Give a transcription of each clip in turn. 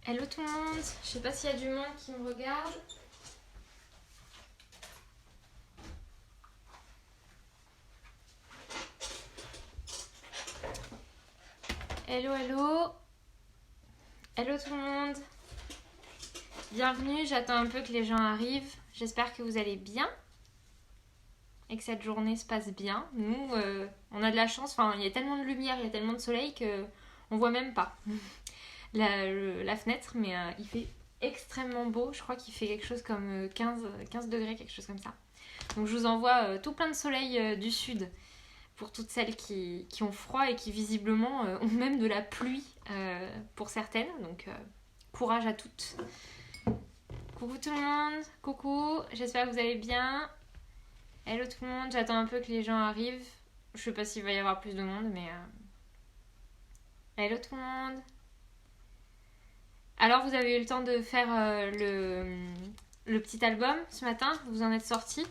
Hello tout le monde, je sais pas s'il y a du monde qui me regarde. Hello, hello. Hello tout le monde. Bienvenue, j'attends un peu que les gens arrivent. J'espère que vous allez bien et que cette journée se passe bien. Nous, on a de la chance, enfin, il y a tellement de lumière, il y a tellement de soleil que on voit même pas la fenêtre, mais il fait extrêmement beau. Je crois qu'il fait quelque chose comme 15 degrés, quelque chose comme ça. Donc je vous envoie tout plein de soleil du sud pour toutes celles qui ont froid et qui visiblement ont même de la pluie pour certaines. Donc courage à toutes. Coucou tout le monde, coucou, j'espère que vous allez bien. Hello tout le monde, j'attends un peu que les gens arrivent. Je sais pas s'il va y avoir plus de monde, mais... Hello tout le monde. Alors vous avez eu le temps de faire le petit album ce matin? Vous en êtes sortis?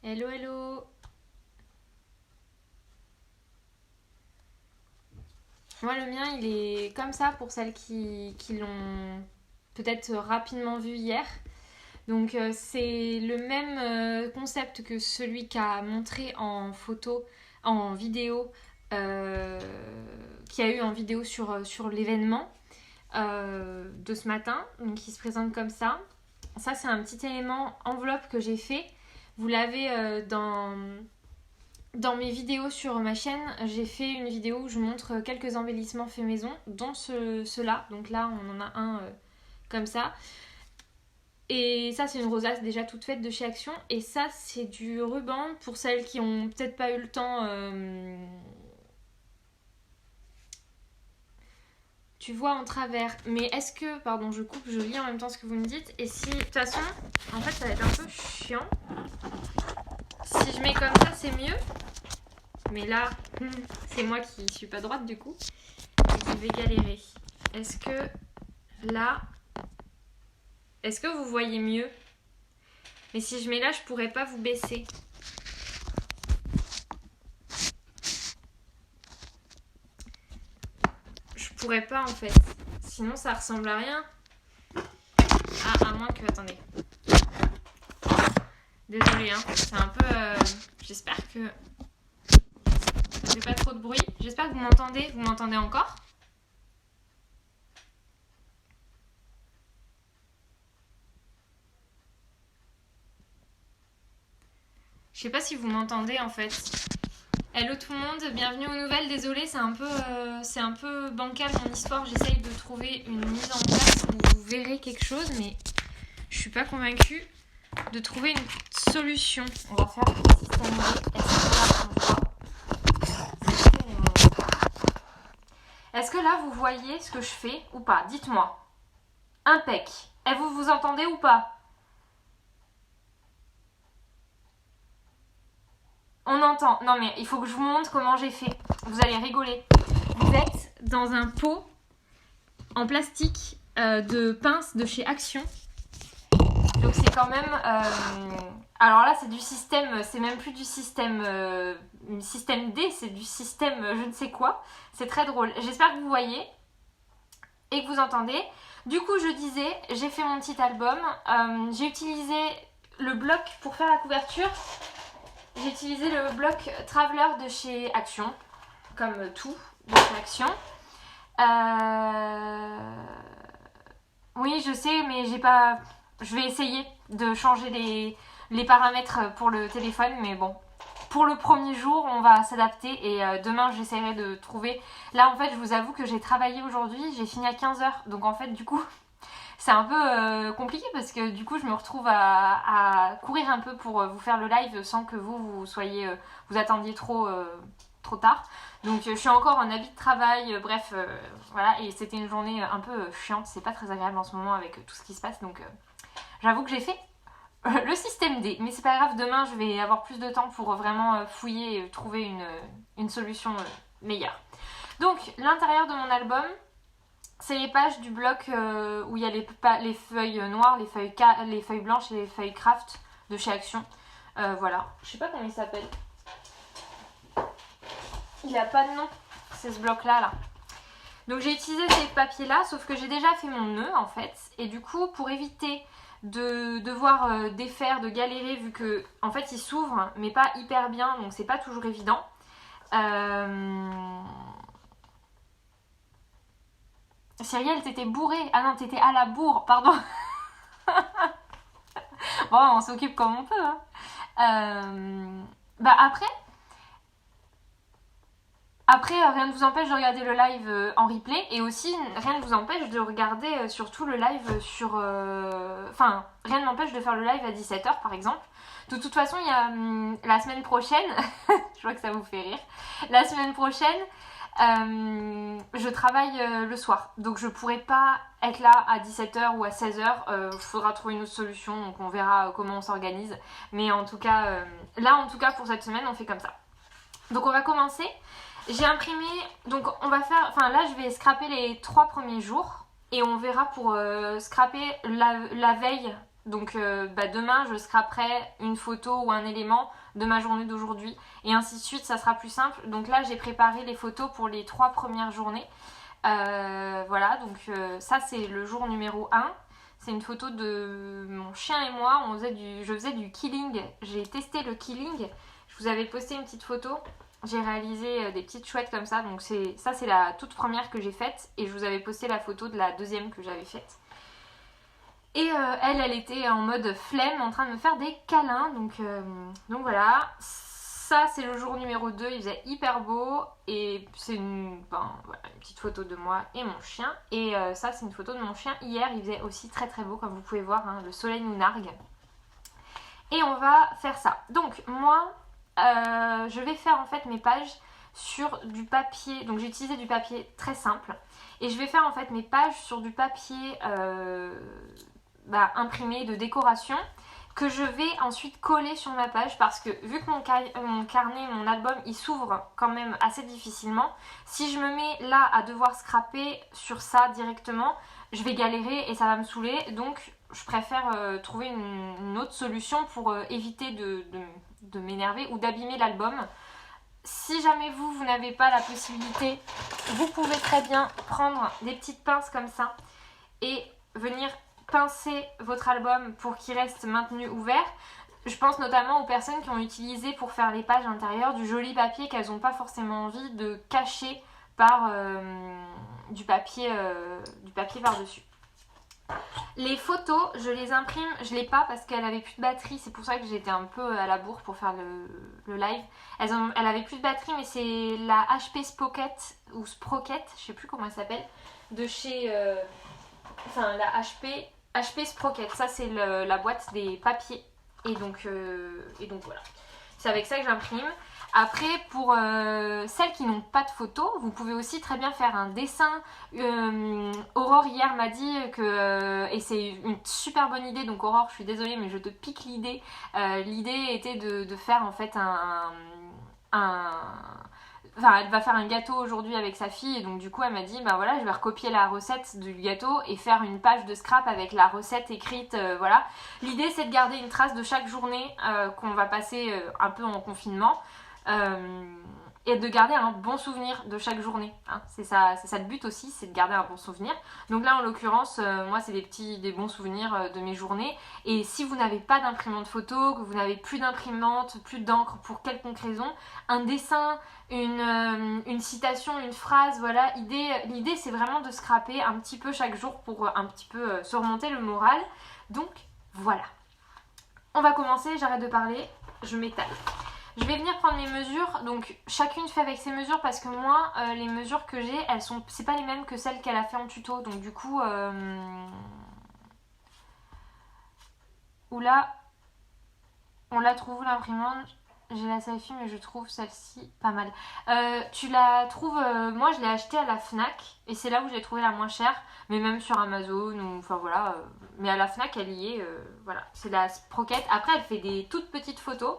Hello, hello. Moi, le mien, il est comme ça pour celles qui l'ont peut-être rapidement vu hier. Donc, c'est le même concept que celui qu'a montré en photo, en vidéo, qu'il y a eu en vidéo sur l'événement de ce matin. Donc, il se présente comme ça. Ça, c'est un petit élément enveloppe que j'ai fait. Vous l'avez dans mes vidéos sur ma chaîne, j'ai fait une vidéo où je montre quelques embellissements faits maison, dont ceux-là. Donc là, on en a un comme ça. Et ça, c'est une rosace déjà toute faite de chez Action. Et ça, c'est du ruban pour celles qui ont peut-être pas eu le temps. Tu vois en travers. Mais est-ce que... Pardon, je coupe, je lis en même temps ce que vous me dites. Et si... De toute façon, en fait, ça va être un peu chiant. Si je mets comme ça, c'est mieux. Mais là, c'est moi qui suis pas droite du coup. Et qui vais galérer. Est-ce que là... Est-ce que vous voyez mieux? Mais si je mets là, je pourrais pas vous baisser. Je pourrais pas en fait. Sinon ça ressemble à rien. Ah, à moins que... Attendez. Désolée, hein. C'est un peu... J'espère que... J'ai pas trop de bruit. J'espère que vous m'entendez. Vous m'entendez encore? Je sais pas si vous m'entendez en fait. Hello tout le monde, bienvenue aux nouvelles. Désolée, c'est un peu bancal mon histoire. J'essaye de trouver une mise en place où vous verrez quelque chose, mais je suis pas convaincue de trouver une solution. On va faire le système D. Est-ce que là vous voyez ce que je fais ou pas? Dites-moi. Impec. Et vous vous entendez ou pas? On entend. Non mais il faut que je vous montre comment j'ai fait. Vous allez rigoler. Vous êtes dans un pot en plastique de pince de chez Action. Donc c'est quand même... Alors là c'est du système, c'est même plus du système D, c'est du système je ne sais quoi. C'est très drôle. J'espère que vous voyez et que vous entendez. Du coup je disais, j'ai fait mon petit album. J'ai utilisé le bloc pour faire la couverture. J'ai utilisé le bloc Traveler de chez Action, comme tout de chez Action. Oui, je sais, mais j'ai pas... Je vais essayer de changer les paramètres pour le téléphone, mais bon. Pour le premier jour, on va s'adapter et demain, j'essaierai de trouver... Là, en fait, je vous avoue que j'ai travaillé aujourd'hui, j'ai fini à 15h, donc en fait, du coup... C'est un peu compliqué parce que du coup je me retrouve à courir un peu pour vous faire le live sans que vous soyez vous attendiez trop tard. Donc je suis encore en habit de travail, bref voilà, et c'était une journée un peu chiante, c'est pas très agréable en ce moment avec tout ce qui se passe, donc j'avoue que j'ai fait le système D, mais c'est pas grave, demain je vais avoir plus de temps pour vraiment fouiller et trouver une solution meilleure. Donc l'intérieur de mon album, c'est les pages du bloc où il y a les feuilles noires, les feuilles blanches et les feuilles craft. de chez Action. Voilà, je sais pas comment il s'appelle. Il a pas de nom, c'est ce bloc là. Donc j'ai utilisé ces papiers là, sauf que j'ai déjà fait mon nœud en fait. Et du coup, pour éviter de devoir défaire, de galérer, vu que en fait il s'ouvre mais pas hyper bien, donc c'est pas toujours évident. Cyrielle, t'étais bourrée. Ah non, t'étais à la bourre, pardon. Bon, on s'occupe comme on peut. Hein. Bah après, rien ne vous empêche de regarder le live en replay. Et aussi, rien ne vous empêche de regarder surtout le live sur... Enfin, rien ne m'empêche de faire le live à 17h par exemple. De toute façon, il y a la semaine prochaine... je vois que ça vous fait rire. La semaine prochaine... je travaille le soir, donc je pourrai pas être là à 17h ou à 16h. Faudra trouver une autre solution, donc on verra comment on s'organise. Mais en tout cas, là en tout cas pour cette semaine, on fait comme ça. Donc on va commencer. J'ai imprimé, donc on va faire, enfin là je vais scraper les 3 premiers jours et on verra pour scraper la veille. Donc demain je scraperai une photo ou un élément de ma journée d'aujourd'hui et ainsi de suite, ça sera plus simple. Donc là j'ai préparé les photos pour les 3 premières journées. Voilà, donc ça c'est le jour numéro 1. C'est une photo de mon chien et moi, je faisais du killing. J'ai testé le killing, je vous avais posté une petite photo. J'ai réalisé des petites chouettes comme ça, donc ça c'est la toute première que j'ai faite et je vous avais posté la photo de la deuxième que j'avais faite. Et elle était en mode flemme en train de me faire des câlins, donc voilà. Ça c'est le jour numéro 2, il faisait hyper beau et c'est une petite photo de moi et mon chien. Et ça c'est une photo de mon chien hier, il faisait aussi très très beau comme vous pouvez voir, hein, le soleil nous nargue. Et on va faire ça. Donc moi... je vais faire en fait mes pages sur du papier, donc j'ai utilisé du papier très simple et je vais faire en fait mes pages sur du papier imprimé de décoration que je vais ensuite coller sur ma page parce que vu que mon carnet, mon album il s'ouvre quand même assez difficilement, si je me mets là à devoir scraper sur ça directement, je vais galérer et ça va me saouler, donc je préfère trouver une autre solution pour éviter de m'énerver ou d'abîmer l'album. Si jamais vous n'avez pas la possibilité, vous pouvez très bien prendre des petites pinces comme ça et venir pincer votre album pour qu'il reste maintenu ouvert. Je pense notamment aux personnes qui ont utilisé pour faire les pages intérieures du joli papier qu'elles n'ont pas forcément envie de cacher par du papier par-dessus. Les photos, je les imprime, je l'ai pas parce qu'elle avait plus de batterie, c'est pour ça que j'étais un peu à la bourre pour faire le live. Elle avait plus de batterie, mais c'est la HP Sprocket ou Sprocket, je sais plus comment elle s'appelle, de chez la HP Sprocket. Ça c'est la boîte des papiers et donc voilà. C'est avec ça que j'imprime. Après, pour celles qui n'ont pas de photos, vous pouvez aussi très bien faire un dessin. Aurore hier m'a dit que, et c'est une super bonne idée, donc Aurore je suis désolée mais je te pique l'idée. L'idée était de faire en fait elle va faire un gâteau aujourd'hui avec sa fille et donc du coup elle m'a dit je vais recopier la recette du gâteau et faire une page de scrap avec la recette écrite, voilà. L'idée c'est de garder une trace de chaque journée qu'on va passer un peu en confinement. Et de garder un bon souvenir de chaque journée, hein. C'est ça le but aussi, c'est de garder un bon souvenir. Donc là en l'occurrence moi c'est des bons souvenirs de mes journées. Et si vous n'avez pas d'imprimante photo, que vous n'avez plus d'imprimante, plus d'encre pour quelconque raison, un dessin, une citation, une phrase, voilà. L'idée c'est vraiment de scraper un petit peu chaque jour pour un petit peu se remonter le moral. Donc voilà, on va commencer, j'arrête de parler, je m'étale. Je vais venir prendre mes mesures, donc chacune fait avec ses mesures parce que moi, les mesures que j'ai, c'est pas les mêmes que celles qu'elle a fait en tuto. Donc du coup, oula, on la trouve où l'imprimante? J'ai la selfie mais je trouve celle-ci pas mal. Tu la trouves, moi je l'ai achetée à la Fnac et c'est là où j'ai trouvé la moins chère, mais même sur Amazon ou enfin voilà. Mais à la Fnac elle y est, voilà. C'est la Sprocket. Après elle fait des toutes petites photos.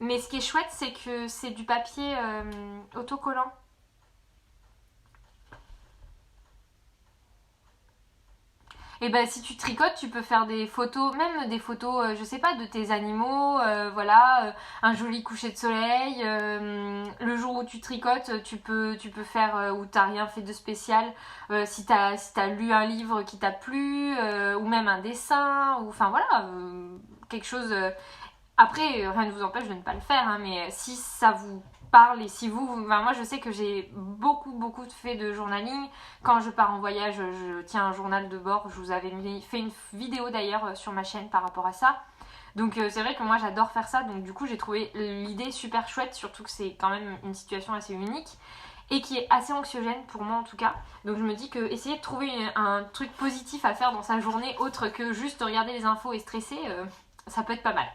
Mais ce qui est chouette, c'est que c'est du papier autocollant. Et ben si tu tricotes, tu peux faire des photos, même des photos, je sais pas, de tes animaux, voilà, un joli coucher de soleil. Le jour où tu tricotes, tu peux faire où t'as rien fait de spécial. Si t'as lu un livre qui t'a plu, ou même un dessin, ou enfin voilà, quelque chose. Après, rien ne vous empêche de ne pas le faire, hein, mais si ça vous parle et si enfin, moi je sais que j'ai beaucoup fait de journaling. Quand je pars en voyage, je tiens un journal de bord. Je vous avais fait une vidéo d'ailleurs sur ma chaîne par rapport à ça. Donc c'est vrai que moi j'adore faire ça, donc du coup j'ai trouvé l'idée super chouette, surtout que c'est quand même une situation assez unique et qui est assez anxiogène pour moi en tout cas. Donc je me dis que essayer de trouver un truc positif à faire dans sa journée autre que juste regarder les infos et stresser, ça peut être pas mal.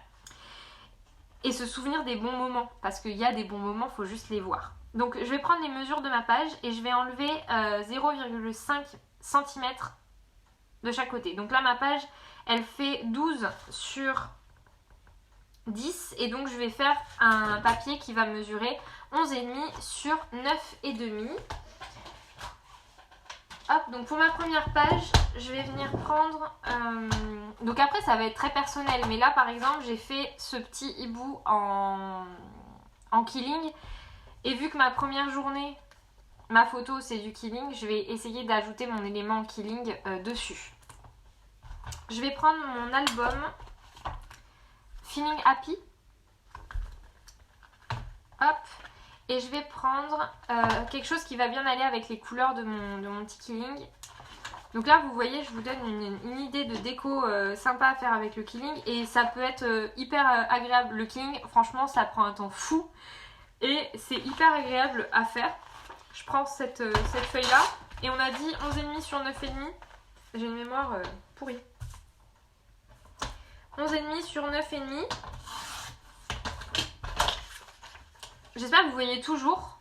Et se souvenir des bons moments, parce qu'il y a des bons moments, il faut juste les voir. Donc je vais prendre les mesures de ma page et je vais enlever 0,5 cm de chaque côté. Donc là ma page elle fait 12 sur 10 et donc je vais faire un papier qui va mesurer 11,5 sur 9,5. Hop, donc pour ma première page, je vais venir prendre... donc après, ça va être très personnel. Mais là, par exemple, j'ai fait ce petit hibou en killing. Et vu que ma première journée, ma photo, c'est du killing, je vais essayer d'ajouter mon élément en killing dessus. Je vais prendre mon album Feeling Happy. Hop. Et je vais prendre quelque chose qui va bien aller avec les couleurs de mon petit killing. Donc là, vous voyez, je vous donne une idée de déco sympa à faire avec le killing. Et ça peut être hyper agréable. Le killing, franchement, ça prend un temps fou. Et c'est hyper agréable à faire. Je prends cette feuille-là. Et on a dit 11,5 sur 9,5. J'ai une mémoire pourrie. 11,5 sur 9,5. J'espère que vous voyez toujours.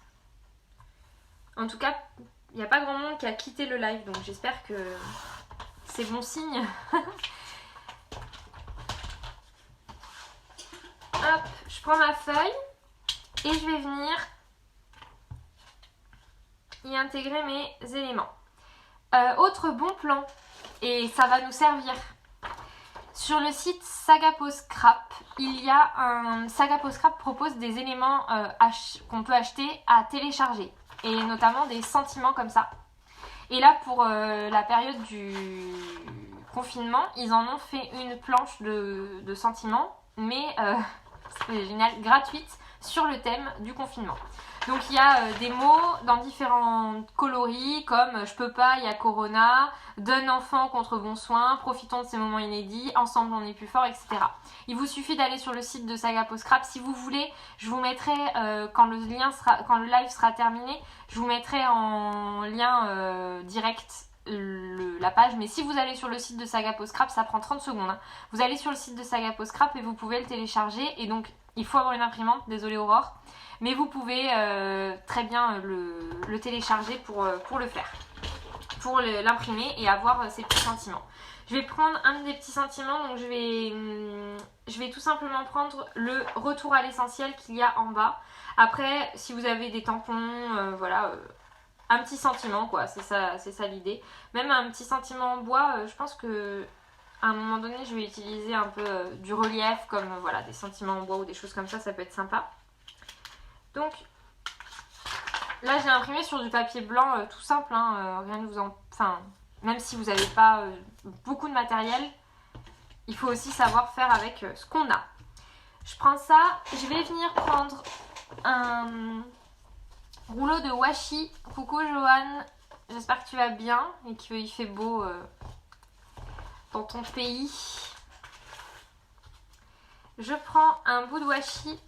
En tout cas, il n'y a pas grand monde qui a quitté le live, donc j'espère que c'est bon signe. Hop, je prends ma feuille et je vais venir y intégrer mes éléments. Autre bon plan, et ça va nous servir. Sur le site Sagapo Scrap, Sagapo Scrap propose des éléments qu'on peut acheter à télécharger. Et notamment des sentiments comme ça. Et là, pour la période du confinement, ils en ont fait une planche de sentiments, mais c'est génial, gratuite, sur le thème du confinement. Donc il y a des mots dans différents coloris, comme je peux pas, il y a Corona, donne enfant contre bon soin, profitons de ces moments inédits, ensemble on est plus fort, etc. Il vous suffit d'aller sur le site de Sagapo Scrap. Si vous voulez, je vous mettrai, quand le live sera terminé, je vous mettrai en lien direct la page. Mais si vous allez sur le site de Sagapo Scrap, ça prend 30 secondes. Hein. Vous allez sur le site de Sagapo Scrap et vous pouvez le télécharger. Et donc, il faut avoir une imprimante, désolée Aurore. Mais vous pouvez très bien le télécharger pour le faire, pour l'imprimer et avoir ces petits sentiments. Je vais prendre un des petits sentiments, donc je vais tout simplement prendre le retour à l'essentiel qu'il y a en bas. Après, si vous avez des tampons, voilà, un petit sentiment quoi, c'est ça l'idée. Même un petit sentiment en bois, je pense que à un moment donné, je vais utiliser un peu du relief, comme voilà, des sentiments en bois ou des choses comme ça peut être sympa. Donc là j'ai imprimé sur du papier blanc tout simple, hein, rien de vous en... Enfin, même si vous n'avez pas beaucoup de matériel, il faut aussi savoir faire avec ce qu'on a. Je prends ça, je vais venir prendre un rouleau de washi. Coucou Joanne, j'espère que tu vas bien et qu'il fait beau dans ton pays. Je prends un bout de washi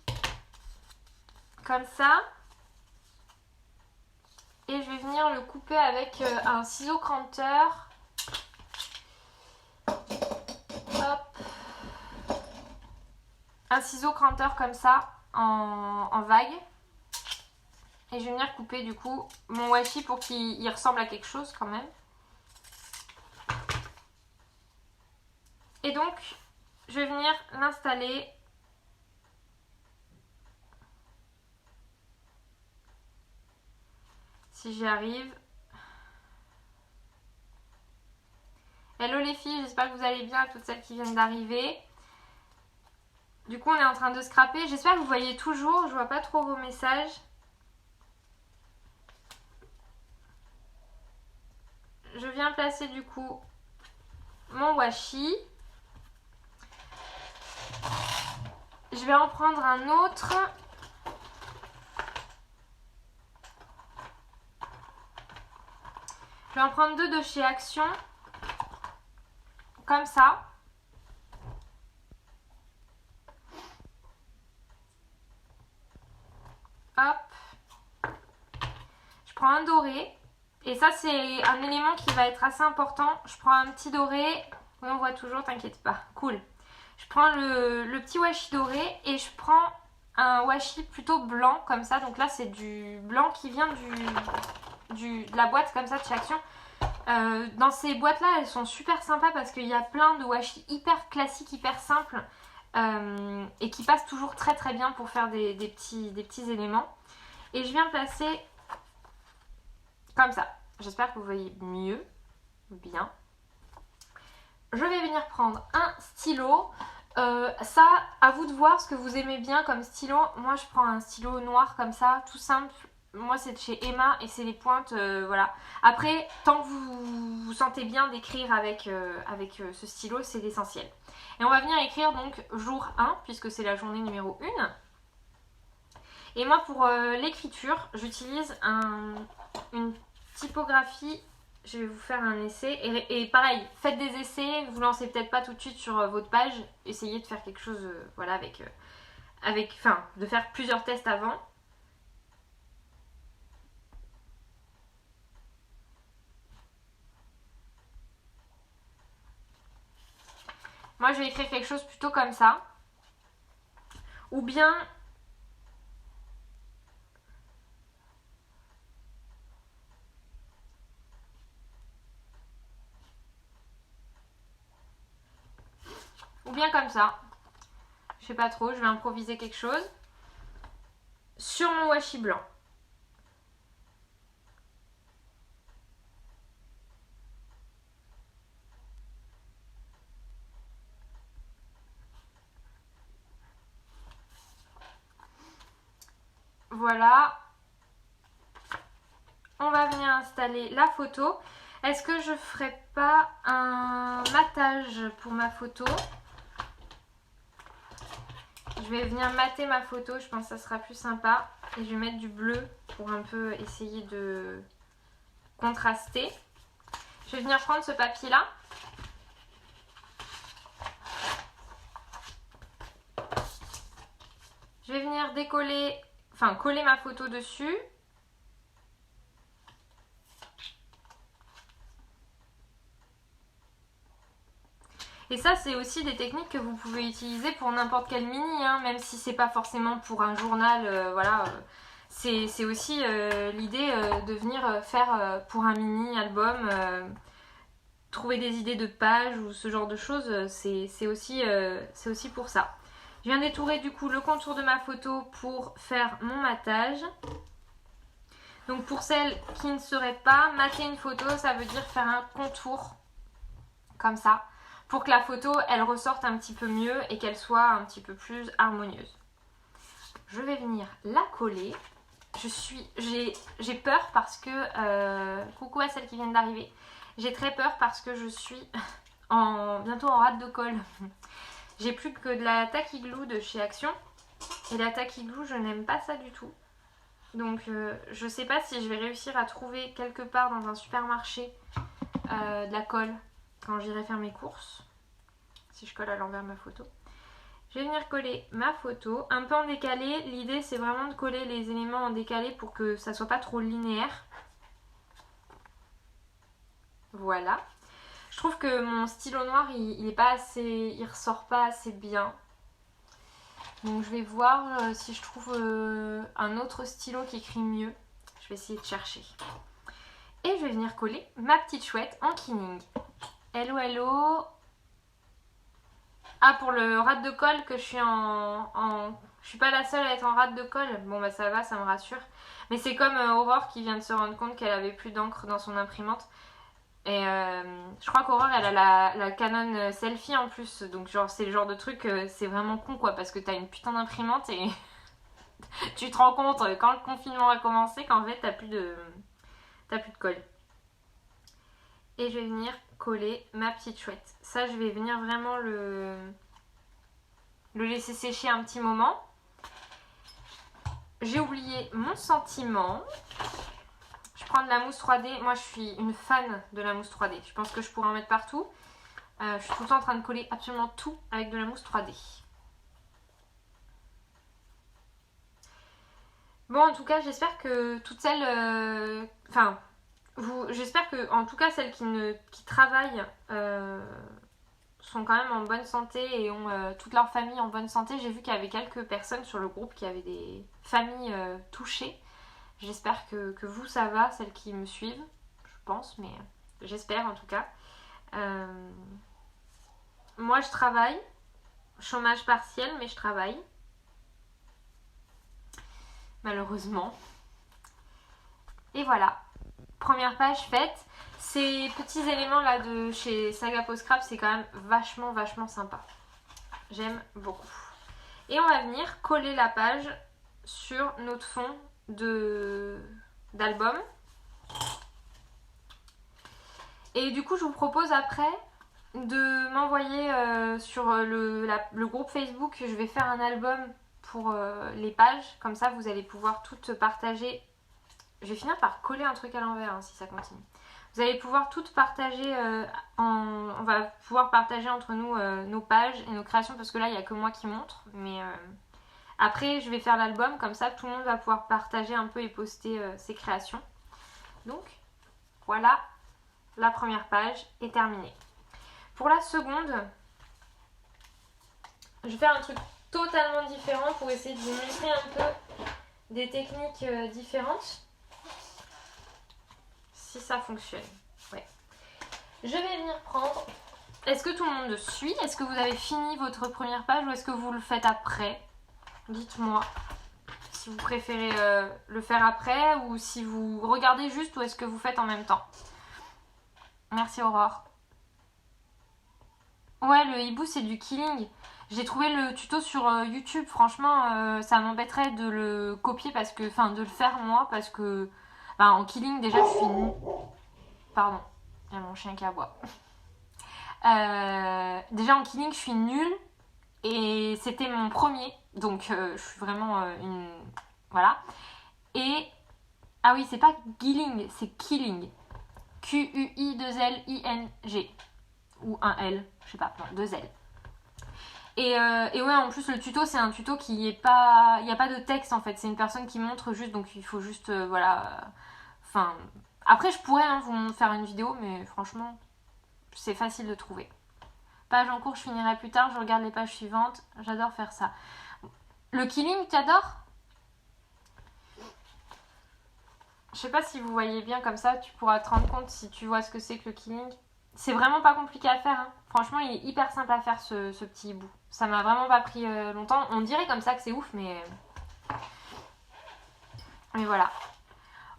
comme ça. Et je vais venir le couper avec un ciseau cranteur. Hop. Un ciseau cranteur comme ça, en vague. Et je vais venir couper du coup mon washi pour qu'il ressemble à quelque chose quand même. Et donc, je vais venir l'installer. Si j'y arrive. Hello les filles, j'espère que vous allez bien, toutes celles qui viennent d'arriver. Du coup on est en train de scraper, j'espère que vous voyez toujours, je vois pas trop vos messages. Je viens placer du coup mon washi. Je vais en prendre un autre. Je vais en prendre deux de chez Action. Comme ça. Hop. Je prends un doré. Et ça, c'est un élément qui va être assez important. Je prends un petit doré. Oui, on voit toujours, t'inquiète pas. Cool. Je prends le petit washi doré et je prends un washi plutôt blanc comme ça. Donc là, c'est du blanc qui vient de la boîte comme ça de chez Action. Dans ces boîtes là elles sont super sympas parce qu'il y a plein de washi hyper classiques, hyper simples et qui passent toujours très très bien pour faire des petits éléments. Et je viens placer comme ça. J'espère que vous voyez mieux. Bien. Je vais venir prendre un stylo. Ça, à vous de voir ce que vous aimez bien comme stylo. Moi je prends un stylo noir comme ça, tout simple. Moi c'est de chez Emma et c'est les pointes, voilà. Après, tant que vous vous sentez bien d'écrire avec ce stylo, c'est l'essentiel. Et on va venir écrire donc jour 1, puisque c'est la journée numéro 1. Et moi pour l'écriture, j'utilise une typographie. Je vais vous faire un essai. Et pareil, faites des essais, vous lancez peut-être pas tout de suite sur votre page. Essayez de faire quelque chose, voilà, de faire plusieurs tests avant. Moi, je vais écrire quelque chose plutôt comme ça. Ou bien... Ou bien comme ça. Je sais pas trop, je vais improviser quelque chose. Sur mon washi blanc. Voilà. On va venir installer la photo. Est-ce que je ferais pas un matage pour ma photo? Je vais venir mater ma photo, je pense que ça sera plus sympa. Et je vais mettre du bleu pour un peu essayer de contraster. Je vais venir prendre ce papier là. Je vais venir décoller, enfin coller ma photo dessus. Et ça, c'est aussi des techniques que vous pouvez utiliser pour n'importe quel mini, hein, même si c'est pas forcément pour un journal, voilà. C'est aussi l'idée de venir faire pour un mini album, trouver des idées de pages ou ce genre de choses, c'est aussi pour ça. Je viens d'étourer du coup le contour de ma photo pour faire mon matage. Donc pour celles qui ne sauraient pas, mater une photo, ça veut dire faire un contour comme ça, pour que la photo elle ressorte un petit peu mieux et qu'elle soit un petit peu plus harmonieuse. Je vais venir la coller. J'ai peur parce que, coucou à celles qui viennent d'arriver, j'ai très peur parce que je suis bientôt en rate de colle. J'ai plus que de la Tacky Glue de chez Action. Et la Tacky Glue, je n'aime pas ça du tout. Donc je sais pas si je vais réussir à trouver quelque part dans un supermarché de la colle quand j'irai faire mes courses. Si je colle à l'envers ma photo. Je vais venir coller ma photo. Un peu en décalé. L'idée c'est vraiment de coller les éléments en décalé pour que ça soit pas trop linéaire. Voilà. Je trouve que mon stylo noir il est pas assez, il ressort pas assez bien. Donc je vais voir si je trouve un autre stylo qui écrit mieux. Je vais essayer de chercher. Et je vais venir coller ma petite chouette en Kining. Hello hello. Ah, pour le rate de colle que je suis je suis pas la seule à être en rate de colle. Bon bah ça va, ça me rassure. Mais c'est comme Aurore qui vient de se rendre compte qu'elle avait plus d'encre dans son imprimante. Et je crois qu'Aurore, elle a la Canon Selfie en plus. Donc, genre, c'est le genre de truc, c'est vraiment con, quoi. Parce que t'as une putain d'imprimante et tu te rends compte, quand le confinement a commencé, qu'en fait, t'as plus de colle. Et je vais venir coller ma petite chouette. Ça, je vais venir vraiment le laisser sécher un petit moment. J'ai oublié mon sentiment. Je prends de la mousse 3D. Moi, je suis une fan de la mousse 3D. Je pense que je pourrais en mettre partout. Je suis tout le temps en train de coller absolument tout avec de la mousse 3D. Bon, en tout cas, j'espère que toutes celles... j'espère que, en tout cas, celles qui travaillent sont quand même en bonne santé et ont toute leur famille en bonne santé. J'ai vu qu'il y avait quelques personnes sur le groupe qui avaient des familles touchées. J'espère que vous, ça va, celles qui me suivent, je pense, mais j'espère en tout cas. Moi, je travaille, chômage partiel, mais je travaille. Malheureusement. Et voilà, première page faite. Ces petits éléments là de chez Saga Post Scrap, c'est quand même vachement sympa. J'aime beaucoup. Et on va venir coller la page sur notre fond d'album. Et du coup, je vous propose après de m'envoyer sur le groupe Facebook. Je vais faire un album pour les pages. Comme ça, vous allez pouvoir toutes partager. Je vais finir par coller un truc à l'envers hein, si ça continue. Vous allez pouvoir toutes partager, on va pouvoir partager entre nous nos pages et nos créations parce que là il n'y a que moi qui montre. Mais après je vais faire l'album, comme ça tout le monde va pouvoir partager un peu et poster ses créations. Donc voilà, la première page est terminée. Pour la seconde, je vais faire un truc totalement différent pour essayer de vous montrer un peu des techniques différentes. Si ça fonctionne. Ouais. Je vais venir prendre... Est-ce que tout le monde suit? Est-ce que vous avez fini votre première page ou est-ce que vous le faites après? Dites-moi si vous préférez le faire après ou si vous regardez juste ou est-ce que vous faites en même temps. Merci Aurore. Ouais, le hibou c'est du killing. J'ai trouvé le tuto sur YouTube. Franchement, ça m'embêterait de le copier parce que... Enfin, de le faire moi parce que... Enfin, en killing déjà je suis nulle. Pardon, il y a mon chien qui aboie. Déjà en killing je suis nulle et c'était mon premier donc je suis vraiment une... Voilà. Et... Ah oui c'est pas killing, c'est killing. Q-U-I-2-L-I-N-G. Ou un L, je sais pas, non, 2 L. Et ouais, en plus le tuto c'est un tuto qui est pas... Il n'y a pas de texte en fait, c'est une personne qui montre juste, donc il faut juste, voilà... Enfin... Après je pourrais hein, vous faire une vidéo, mais franchement, c'est facile de trouver. Page en cours, je finirai plus tard, je regarde les pages suivantes, j'adore faire ça. Le killing, tu adores? Je sais pas si vous voyez bien comme ça, tu pourras te rendre compte si tu vois ce que c'est que le killing. C'est vraiment pas compliqué à faire, hein. Franchement il est hyper simple à faire ce petit hibou. Ça m'a vraiment pas pris longtemps, on dirait comme ça que c'est ouf mais voilà.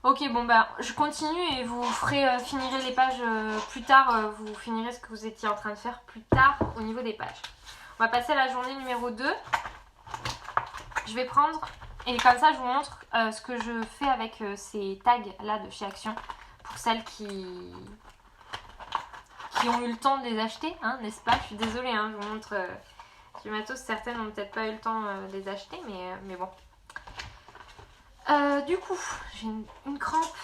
Ok bon bah je continue et vous finirez les pages plus tard, vous finirez ce que vous étiez en train de faire plus tard au niveau des pages. On va passer à la journée numéro 2. Je vais prendre, et comme ça je vous montre ce que je fais avec ces tags là de chez Action pour celles qui ont eu le temps de les acheter, hein, n'est-ce pas? Je suis désolée, hein, je vous montre du matos, certaines n'ont peut-être pas eu le temps de les acheter, mais bon. Du coup, j'ai une crampe,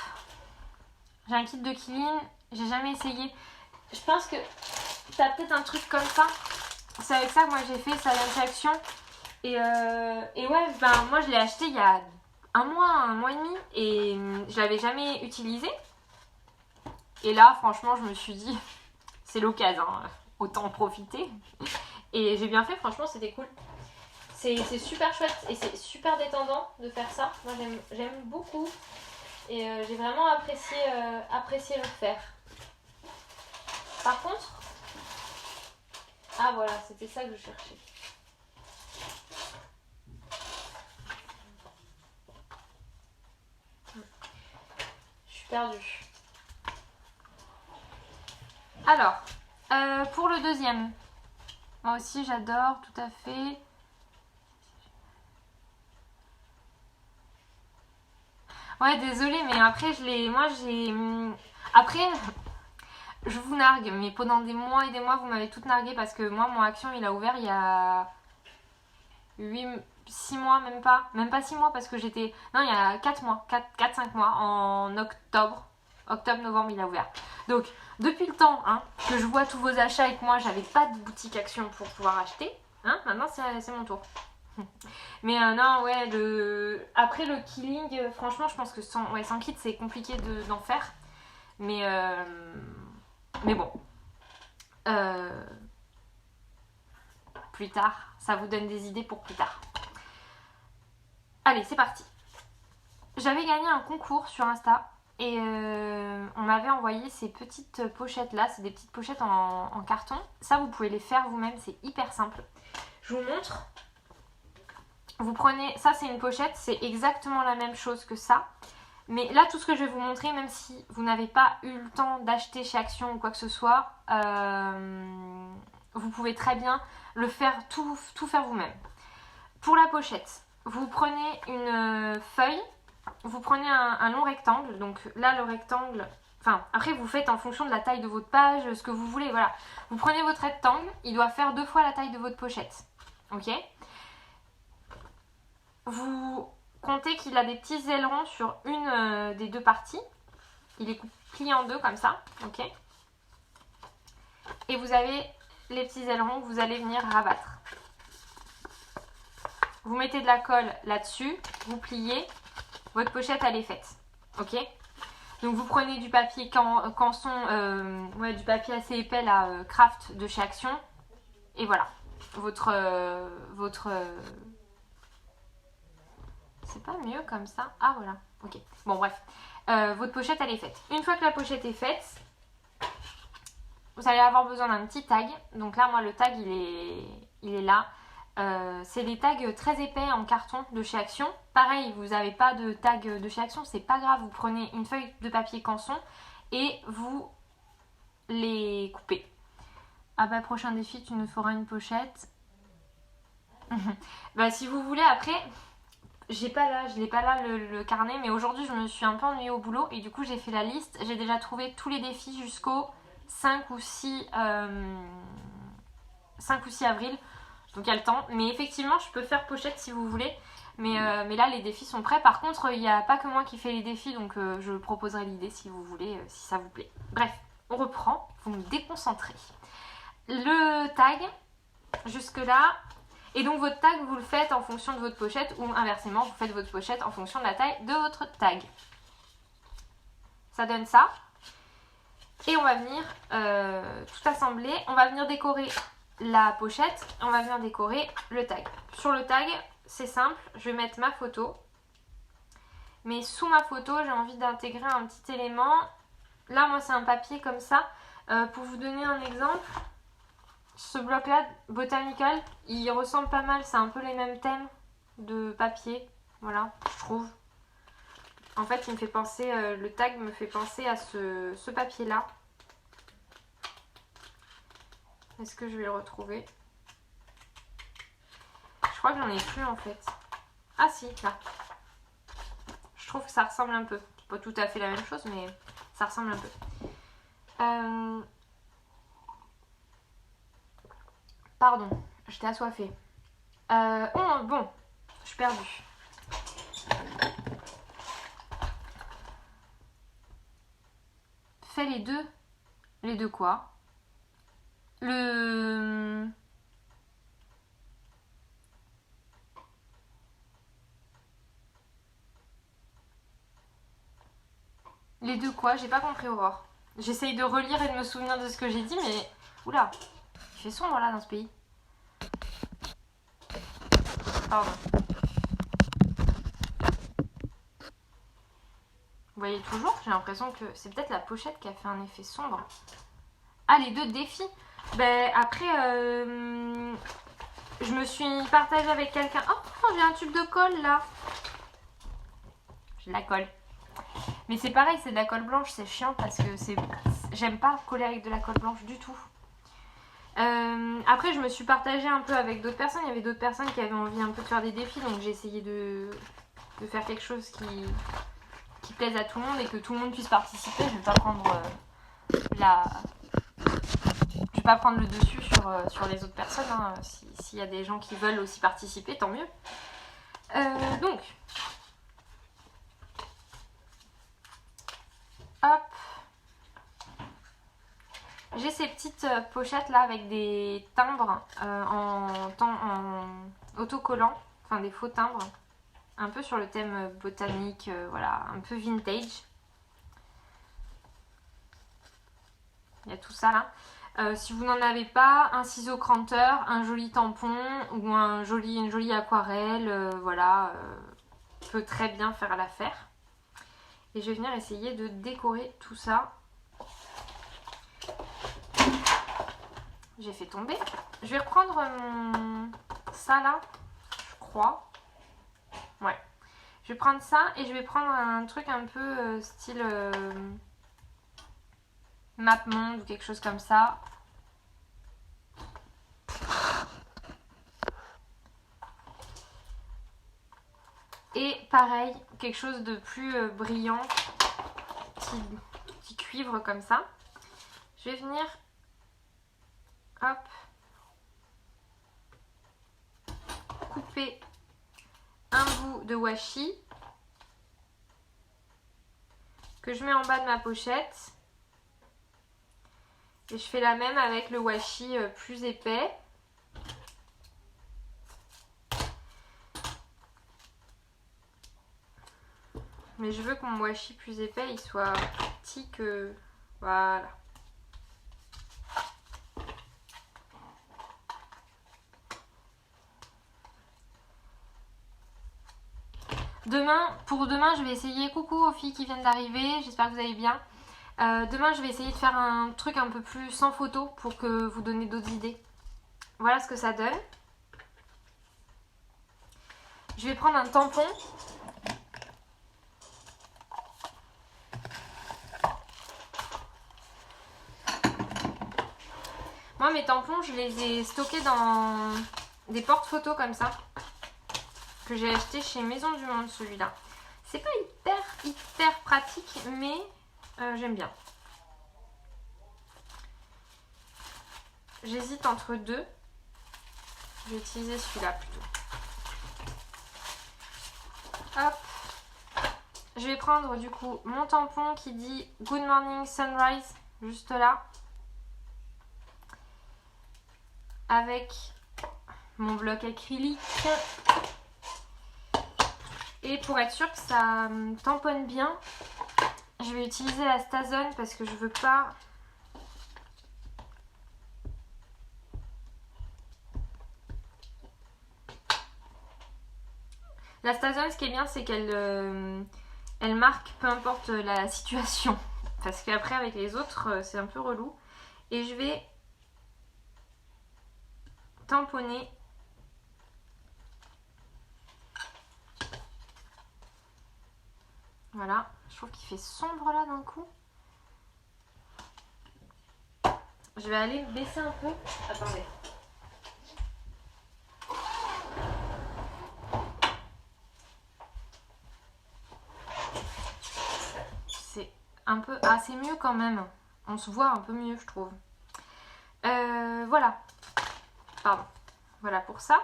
j'ai un kit de killing, j'ai jamais essayé. Je pense que t'as peut-être un truc comme ça. C'est avec ça que moi j'ai fait, ça vient de chez Action. Et ouais, ben moi je l'ai acheté il y a un mois et demi et je l'avais jamais utilisé. Et là, franchement, je me suis dit, c'est l'occasion, hein, autant en profiter. Et j'ai bien fait, franchement, c'était cool. C'est super chouette et c'est super détendant de faire ça. Moi, j'aime beaucoup et j'ai vraiment apprécié le faire. Par contre, ah voilà, c'était ça que je cherchais. Je suis perdue. Alors, pour le deuxième, moi aussi j'adore, tout à fait. Ouais, désolée, mais après, moi j'ai. Après, je vous nargue, mais pendant des mois et des mois, vous m'avez toutes nargué parce que moi, mon Action, il a ouvert il y a 6 mois, même pas 6 mois parce que j'étais. Non, il y a 4 mois, 4-5 mois, en octobre. Octobre-novembre, il a ouvert. Donc, depuis le temps que je vois tous vos achats et que moi, j'avais pas de boutique Action pour pouvoir acheter, maintenant c'est mon tour. Mais non, ouais, après le killing, franchement, je pense que sans kit, c'est compliqué d'en faire. Mais bon. Plus tard, ça vous donne des idées pour plus tard. Allez, c'est parti. J'avais gagné un concours sur Insta et on m'avait envoyé ces petites pochettes là. C'est des petites pochettes en carton. Ça, vous pouvez les faire vous-même, c'est hyper simple. Je vous montre. Vous prenez, ça c'est une pochette, c'est exactement la même chose que ça. Mais là, tout ce que je vais vous montrer, même si vous n'avez pas eu le temps d'acheter chez Action ou quoi que ce soit, vous pouvez très bien le faire, tout faire vous-même. Pour la pochette, vous prenez une feuille, vous prenez un long rectangle. Donc là, le rectangle, enfin après vous faites en fonction de la taille de votre page, ce que vous voulez, voilà. Vous prenez votre rectangle, il doit faire 2 fois la taille de votre pochette, ok? Vous comptez qu'il a des petits ailerons sur une des 2 parties. Il est plié en 2 comme ça, ok? Et vous avez les petits ailerons que vous allez venir rabattre. Vous mettez de la colle là-dessus, vous pliez, votre pochette elle est faite, ok? Donc vous prenez du papier canson, du papier assez épais là, craft de chez Action, et voilà, votre c'est pas mieux comme ça? Ah voilà, ok. Bon bref, votre pochette elle est faite. Une fois que la pochette est faite, vous allez avoir besoin d'un petit tag. Donc là moi le tag il est là. C'est des tags très épais en carton de chez Action. Pareil, vous n'avez pas de tag de chez Action, c'est pas grave. Vous prenez une feuille de papier canson et vous les coupez. Ah bah prochain défi, tu nous feras une pochette. Bah si vous voulez après... je l'ai pas là le carnet, mais aujourd'hui je me suis un peu ennuyée au boulot et du coup j'ai fait la liste. J'ai déjà trouvé tous les défis jusqu'au 5 ou 6 avril. Donc il y a le temps. Mais effectivement je peux faire pochette si vous voulez. Mais là les défis sont prêts. Par contre il n'y a pas que moi qui fais les défis. Donc je proposerai l'idée si vous voulez, si ça vous plaît. Bref, on reprend. Vous me déconcentrez. Le tag, jusque là... Et donc votre tag, vous le faites en fonction de votre pochette ou inversement, vous faites votre pochette en fonction de la taille de votre tag. Ça donne ça. Et on va venir tout assembler. On va venir décorer la pochette. On va venir décorer le tag. Sur le tag, c'est simple. Je vais mettre ma photo. Mais sous ma photo, j'ai envie d'intégrer un petit élément. Là, moi, c'est un papier comme ça. Pour vous donner un exemple... Ce bloc-là, Botanical, il ressemble pas mal. C'est un peu les mêmes thèmes de papier. Voilà, je trouve. En fait, il me fait penser... le tag me fait penser à ce papier-là. Est-ce que je vais le retrouver? Je crois que j'en ai plus, en fait. Ah si, là. Je trouve que ça ressemble un peu. C'est pas tout à fait la même chose, mais ça ressemble un peu. Pardon, j'étais assoiffée. Bon, je suis perdue. Fais les deux. Les deux quoi? Les deux quoi? J'ai pas compris, Aurore. J'essaye de relire et de me souvenir de ce que j'ai dit, mais... Oula, il fait sombre là dans ce pays. Pardon. Vous voyez toujours? J'ai l'impression que c'est peut-être la pochette qui a fait un effet sombre. Ah, les deux défis. Ben après, je me suis partagée avec quelqu'un. Oh, j'ai un tube de colle là. J'ai de la colle. Mais c'est pareil, c'est de la colle blanche, c'est chiant parce que c'est J'aime pas coller avec de la colle blanche du tout. Après je me suis partagée un peu avec d'autres personnes. Il y avait d'autres personnes qui avaient envie un peu de faire des défis, donc j'ai essayé de faire quelque chose qui plaise à tout le monde et que tout le monde puisse participer. Je vais pas prendre je vais pas prendre le dessus sur les autres personnes, hein. S'il y a des gens qui veulent aussi participer, tant mieux. Donc hop, j'ai ces petites pochettes là avec des timbres en autocollant, enfin des faux timbres, un peu sur le thème botanique, voilà, un peu vintage. Il y a tout ça là. Si vous n'en avez pas, un ciseau cranteur, un joli tampon ou une jolie aquarelle, voilà, peut très bien faire l'affaire. Et je vais venir essayer de décorer tout ça. J'ai fait tomber. Je vais reprendre ça là, je crois. Ouais. Je vais prendre ça et je vais prendre un truc un peu style MapMonde ou quelque chose comme ça. Et pareil, quelque chose de plus brillant, petit cuivre comme ça. Je vais venir, hop, couper un bout de washi que je mets en bas de ma pochette. Et je fais la même avec le washi plus épais. Mais je veux que mon washi plus épais, il soit petit que... Voilà. Pour demain, je vais essayer... Coucou aux filles qui viennent d'arriver, j'espère que vous allez bien. Demain, je vais essayer de faire un truc un peu plus sans photo pour que vous donniez d'autres idées. Voilà ce que ça donne. Je vais prendre un tampon. Moi, mes tampons, je les ai stockés dans des porte-photos comme ça. Que j'ai acheté chez Maison du Monde, celui-là. C'est pas hyper pratique, mais j'aime bien. J'hésite entre deux. Je vais utiliser celui-là plutôt. Hop. Je vais prendre du coup mon tampon qui dit Good Morning Sunrise, juste là. Avec mon bloc acrylique. Et pour être sûr que ça tamponne bien, je vais utiliser la Stazone parce que je veux pas... La Stazone, ce qui est bien, c'est qu'elle elle marque peu importe la situation. Parce qu'après, avec les autres, c'est un peu relou. Et je vais tamponner. Voilà. Je trouve qu'il fait sombre là d'un coup. Je vais aller baisser un peu. Attendez. C'est un peu... Ah, c'est mieux quand même. On se voit un peu mieux, je trouve. Voilà. Pardon. Voilà pour ça.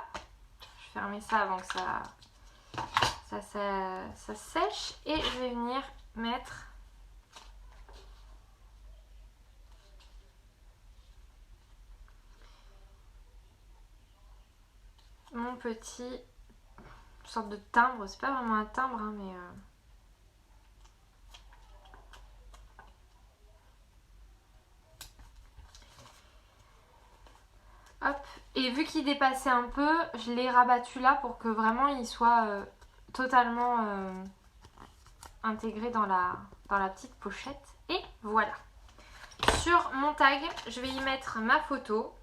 Je vais fermer ça avant que ça sèche. Et je vais venir mettre... mon petit sorte de timbre, c'est pas vraiment un timbre hein, mais hop, et vu qu'il dépassait un peu, je l'ai rabattu là pour que vraiment il soit totalement intégré dans la petite pochette. Et voilà. Sur mon tag, je vais y mettre ma photo.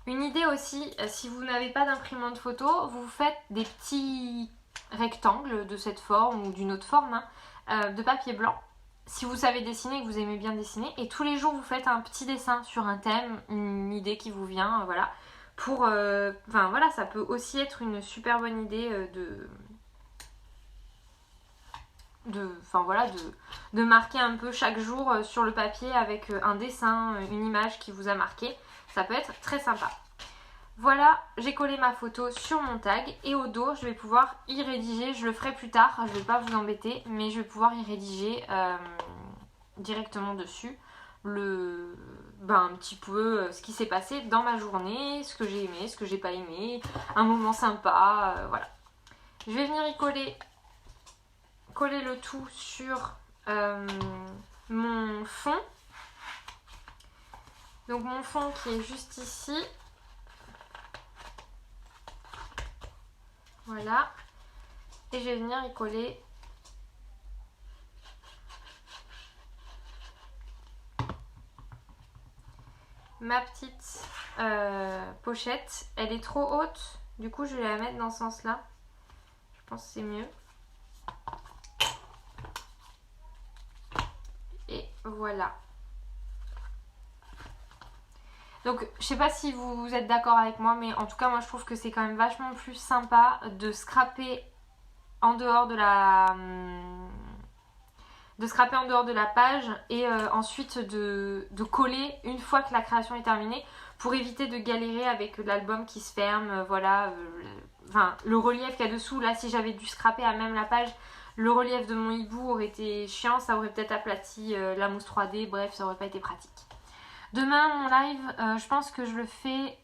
Une idée aussi, si vous n'avez pas d'imprimante photo, vous faites des petits rectangles de cette forme ou d'une autre forme hein, de papier blanc. si vous savez dessiner et que vous aimez bien dessiner, et tous les jours vous faites un petit dessin sur un thème, une idée qui vous vient, voilà. Pour, enfin voilà, ça peut aussi être une super bonne idée de marquer un peu chaque jour sur le papier avec un dessin, une image qui vous a marqué. Ça peut être très sympa. Voilà, j'ai collé ma photo sur mon tag et au dos, je vais pouvoir y rédiger. Je le ferai plus tard, je ne vais pas vous embêter, mais je vais pouvoir y rédiger directement dessus un petit peu ce qui s'est passé dans ma journée, ce que j'ai aimé, ce que j'ai pas aimé, un moment sympa, voilà. Je vais venir y coller le tout sur mon fond. Donc mon fond qui est juste ici. Voilà. Et je vais venir y coller ma petite pochette. Elle est trop haute. Du coup, je vais la mettre dans ce sens-là. Je pense que c'est mieux. Et voilà. Donc, je sais pas si vous êtes d'accord avec moi, mais en tout cas, moi, je trouve que c'est quand même vachement plus sympa de scraper en dehors de la... page et ensuite de coller une fois que la création est terminée pour éviter de galérer avec l'album qui se ferme, voilà, le relief qu'il y a dessous. Là, si j'avais dû scraper à même la page, le relief de mon hibou aurait été chiant, ça aurait peut-être aplati la mousse 3D, bref, ça aurait pas été pratique. Demain, mon live, je pense que je le fais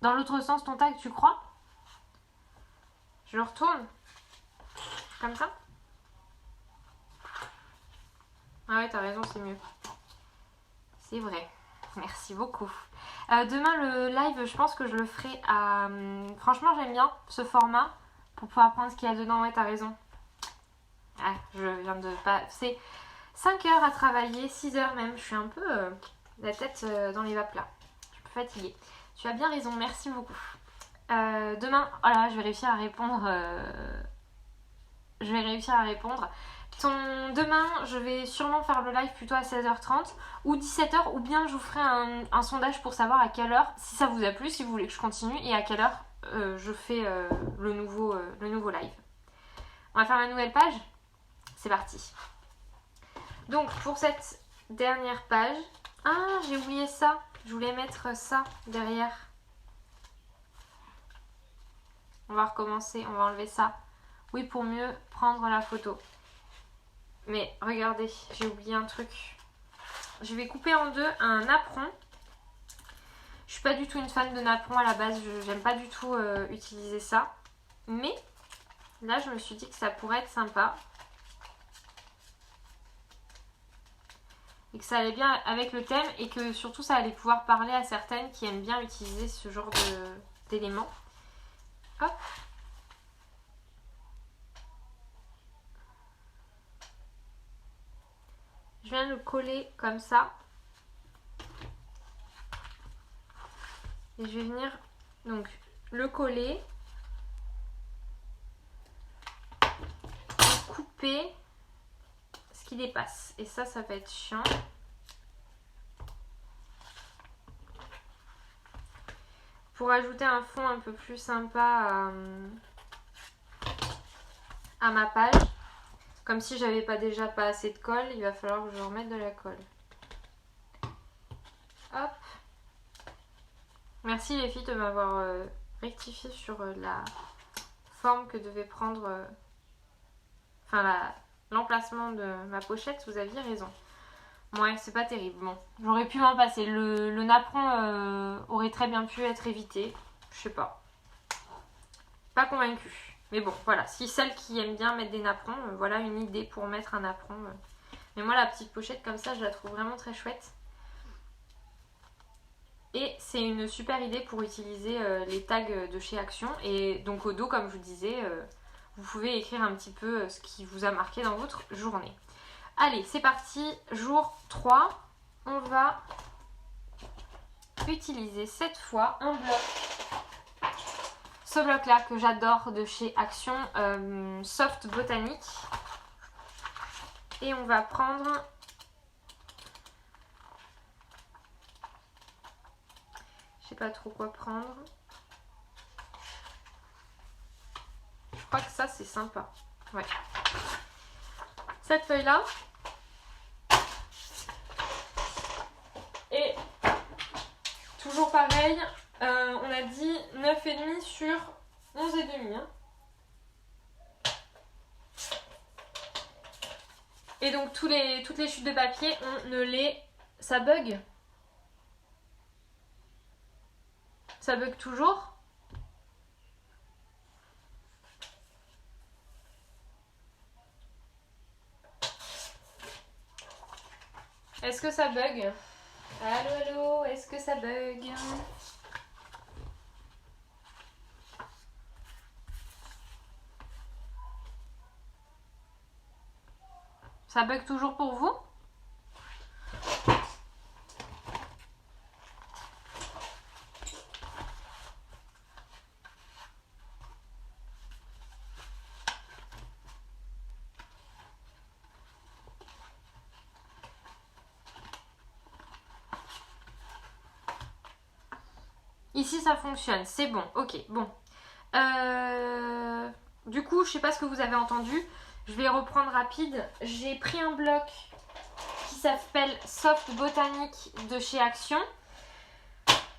dans l'autre sens, ton tag, tu crois? Je le retourne comme ça. Ah ouais, t'as raison, c'est mieux. C'est vrai. Merci beaucoup. Demain, le live, je pense que je le ferai à... Franchement, j'aime bien ce format pour pouvoir prendre ce qu'il y a dedans. Ouais, t'as raison. Ah, je viens de... C'est 5 heures à travailler, 6 heures même. Je suis un peu la tête dans les vapes là. Je suis un peu fatiguée. Tu as bien raison, merci beaucoup. Demain, voilà, je vais réussir à répondre. Demain, je vais sûrement faire le live plutôt à 16h30 ou 17h, ou bien je vous ferai un sondage pour savoir à quelle heure, si ça vous a plu, si vous voulez que je continue, et à quelle heure je fais le nouveau live. On va faire la nouvelle page. C'est parti. Donc, pour cette dernière page... Ah, j'ai oublié ça. Je voulais mettre ça derrière. On va recommencer, on va enlever ça. Oui, pour mieux prendre la photo. Mais regardez, j'ai oublié un truc. Je vais couper en deux un napperon. Je suis pas du tout une fan de napperon à la base. J'aime pas du tout utiliser ça. Mais là, je me suis dit que ça pourrait être sympa. Et que ça allait bien avec le thème. Et que surtout, ça allait pouvoir parler à certaines qui aiment bien utiliser ce genre d'éléments. Hop. Je viens le coller comme ça. Et je vais venir donc le coller. Et couper ce qui dépasse. Et ça va être chiant. Pour ajouter un fond un peu plus sympa à ma page. Comme si j'avais pas déjà pas assez de colle, il va falloir que je remette de la colle. Hop. Merci les filles de m'avoir rectifié sur la forme que devait prendre... l'emplacement de ma pochette, vous aviez raison. Ouais, c'est pas terrible. Bon, j'aurais pu m'en passer. Le napperon aurait très bien pu être évité. Je sais pas. Pas convaincue. Mais bon, voilà. Si celles qui aiment bien mettre des napperons, voilà une idée pour mettre un napperon. Mais moi, la petite pochette comme ça, je la trouve vraiment très chouette. Et c'est une super idée pour utiliser les tags de chez Action. Et donc au dos, comme je vous disais, vous pouvez écrire un petit peu ce qui vous a marqué dans votre journée. Allez, c'est parti. Jour 3. On va utiliser cette fois un bloc. Ce bloc là que j'adore de chez Action, Soft Botanique. Et on va prendre... Je sais pas trop quoi prendre. Je crois que ça c'est sympa. Ouais. Cette feuille là. Et toujours pareil. On a dit 9,5 sur 11,5. Hein. Et donc toutes les chutes de papier, on ne les... Ça bug. Ça bug toujours. Est-ce que ça bug? Allô, allô, est-ce que ça bug? Ça bug toujours pour vous? Ici ça fonctionne, c'est bon, ok, bon. Du coup, je sais pas ce que vous avez entendu. Je vais reprendre rapide. J'ai pris un bloc qui s'appelle Soft Botanique de chez Action.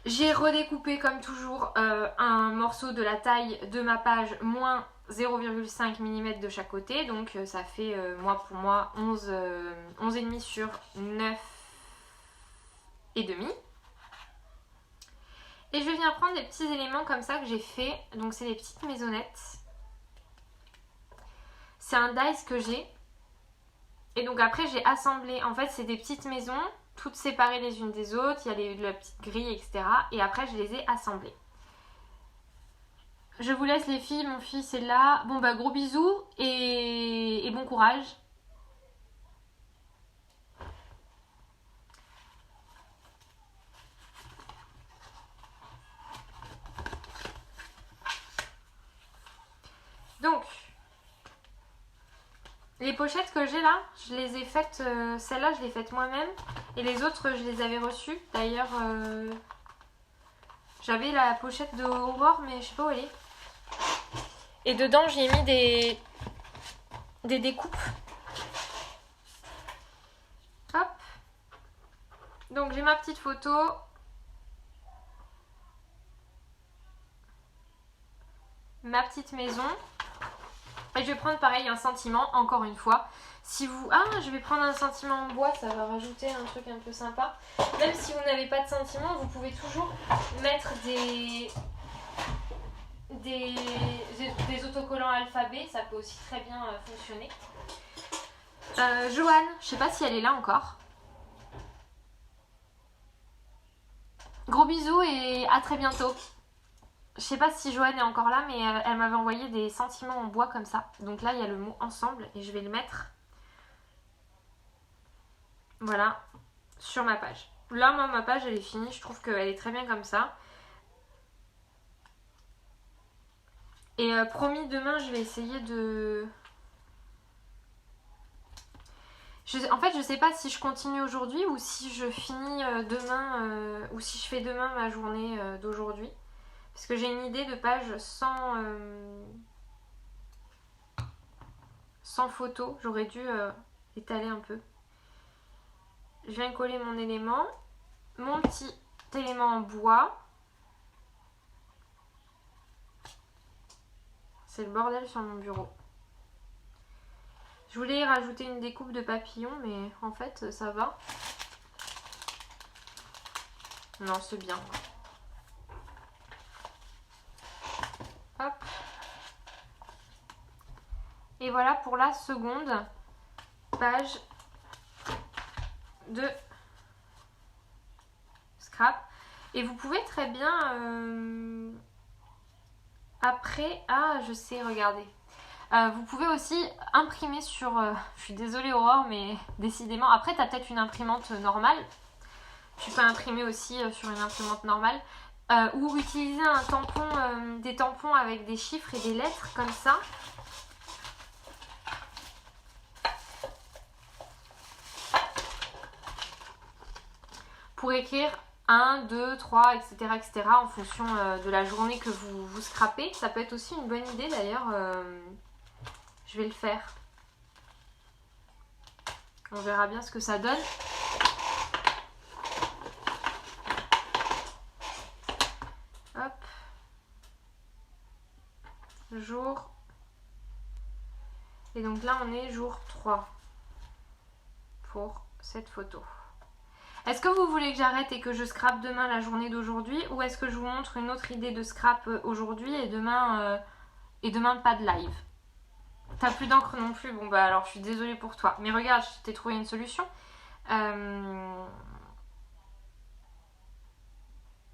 J'ai redécoupé comme toujours un morceau de la taille de ma page moins 0,5 mm de chaque côté. Donc ça fait pour moi 11,5 sur 9,5. Et je vais venir prendre des petits éléments comme ça que j'ai fait. Donc c'est des petites maisonnettes. C'est un dice que j'ai. Et donc après j'ai assemblé. En fait c'est des petites maisons, toutes séparées les unes des autres. Il y a la petite grille, etc. Et après je les ai assemblées. Je vous laisse les filles, mon fils est là. Bon bah gros bisous et bon courage. Donc, les pochettes que j'ai là, je les ai faites, celle-là je l'ai faite moi-même et les autres je les avais reçues. D'ailleurs, j'avais la pochette de Aurore mais je sais pas où elle est. Et dedans j'ai mis des découpes. Hop. Donc j'ai ma petite photo. Ma petite maison. Et je vais prendre pareil un sentiment, encore une fois. Si vous... Ah, je vais prendre un sentiment en bois, ça va rajouter un truc un peu sympa. Même si vous n'avez pas de sentiment, vous pouvez toujours mettre des autocollants alphabet, ça peut aussi très bien fonctionner. Joanne, je sais pas si elle est là encore. Gros bisous et à très bientôt. Je sais pas si Joanne est encore là, mais elle m'avait envoyé des sentiments en bois comme ça. Donc là, il y a le mot ensemble et je vais le mettre, voilà, sur ma page. Là, moi, ma page, elle est finie. Je trouve qu'elle est très bien comme ça. Et promis, demain, je vais essayer de... En fait, je sais pas si je continue aujourd'hui ou si je finis demain, ou si je fais demain ma journée d'aujourd'hui. Parce que j'ai une idée de page sans photo. J'aurais dû étaler un peu. Je viens coller mon élément. Mon petit élément en bois. C'est le bordel sur mon bureau. Je voulais rajouter une découpe de papillon, mais en fait, ça va. Non, c'est bien. Hop. Et voilà pour la seconde page de scrap. Et vous pouvez très bien après... Ah, je sais, regardez. Vous pouvez aussi imprimer sur... je suis désolée Aurore, mais décidément... Après, tu as peut-être une imprimante normale. Tu peux imprimer aussi sur une imprimante normale. Ou utiliser un tampon, des tampons avec des chiffres et des lettres comme ça. pour écrire 1, 2, 3, etc. etc. en fonction de la journée que vous scrapez. Ça peut être aussi une bonne idée d'ailleurs. Je vais le faire. On verra bien ce que ça donne. Hop. Jour. Et donc là, on est jour 3 pour cette photo. Est-ce que vous voulez que j'arrête et que je scrape demain la journée d'aujourd'hui, ou est-ce que je vous montre une autre idée de scrap aujourd'hui et demain pas de live? T'as plus d'encre non plus? Bon bah alors je suis désolée pour toi. Mais regarde, je t'ai trouvé une solution.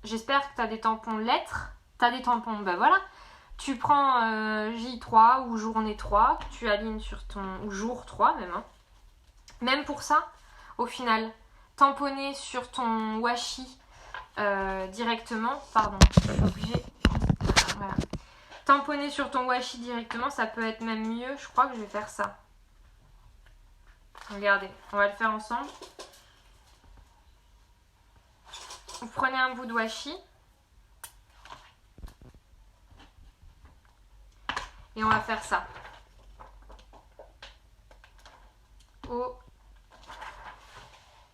J'espère que t'as des tampons lettres. T'as des tampons, bah voilà. Tu prends J3 ou journée 3, tu alignes sur ton... ou jour 3 même. Hein. Même pour ça, au final, tamponner sur ton washi directement, pardon, je suis obligée. Voilà. Tamponner sur ton washi directement, ça peut être même mieux. Je crois que je vais faire ça. Regardez, on va le faire ensemble. Vous prenez un bout de washi. Et on va faire ça. Oh.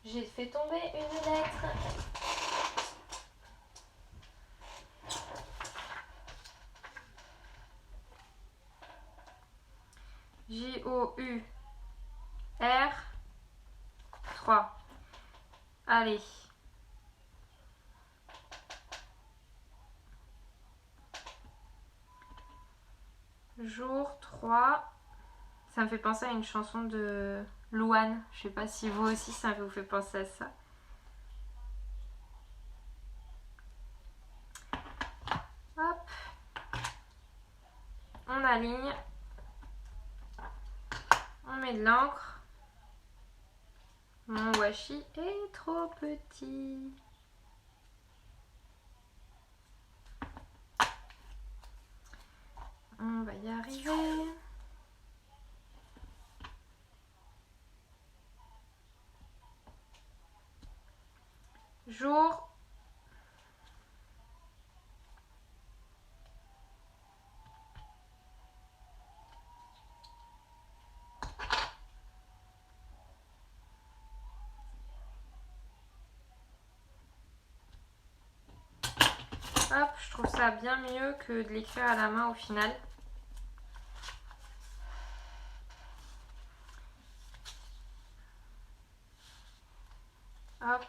J'ai fait tomber une lettre. J-O-U-R 3. Allez. Jour 3. Ça me fait penser à une chanson de Louane. Je sais pas si vous aussi ça vous fait penser à ça. Hop. On aligne. On met de l'encre. Mon washi est trop petit. On va y arriver. Jour. Hop, je trouve ça bien mieux que de l'écrire à la main au final. Hop.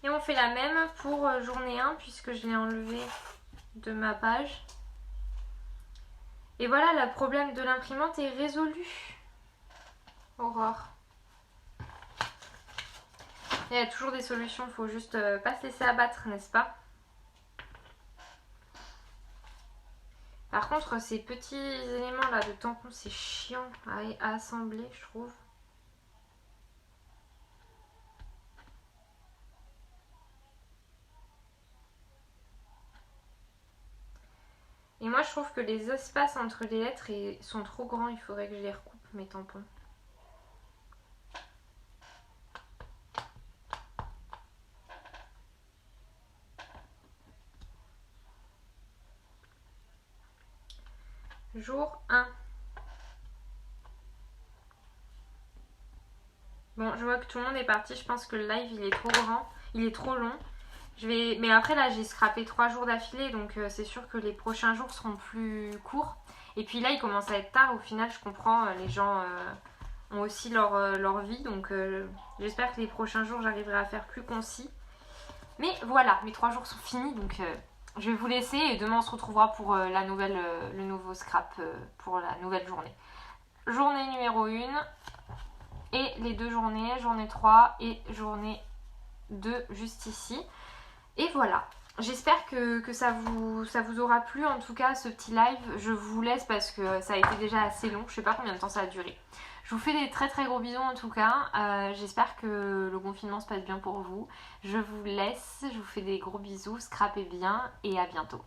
Et on fait la même pour journée 1 puisque je l'ai enlevé de ma page. Et voilà, le problème de l'imprimante est résolu. Aurore. Il y a toujours des solutions, il faut juste pas se laisser abattre, n'est-ce pas? Par contre, ces petits éléments là de tampon, c'est chiant à assembler, je trouve. Et moi, je trouve que les espaces entre les lettres sont trop grands, il faudrait que je les recoupe, mes tampons. Jour 1. Bon, je vois que tout le monde est parti. Je pense que le live, il est trop grand. Il est trop long. Mais après, là, j'ai scrappé 3 jours d'affilée. Donc, c'est sûr que les prochains jours seront plus courts. Et puis là, il commence à être tard. Au final, je comprends. Les gens ont aussi leur vie. Donc, j'espère que les prochains jours, j'arriverai à faire plus concis. Mais voilà, mes 3 jours sont finis. Donc, je vais vous laisser. Et demain, on se retrouvera pour le nouveau scrap pour la nouvelle journée. Journée numéro 1. Et les 2 journées, journée 3 et journée 2 juste ici. Et voilà, j'espère que ça vous aura plu en tout cas ce petit live. Je vous laisse parce que ça a été déjà assez long, je sais pas combien de temps ça a duré. Je vous fais des très très gros bisous en tout cas. J'espère que le confinement se passe bien pour vous. Je vous laisse, je vous fais des gros bisous, scrapez bien et à bientôt.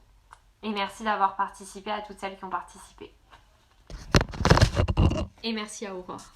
Et merci d'avoir participé à toutes celles qui ont participé. et merci à Aurore.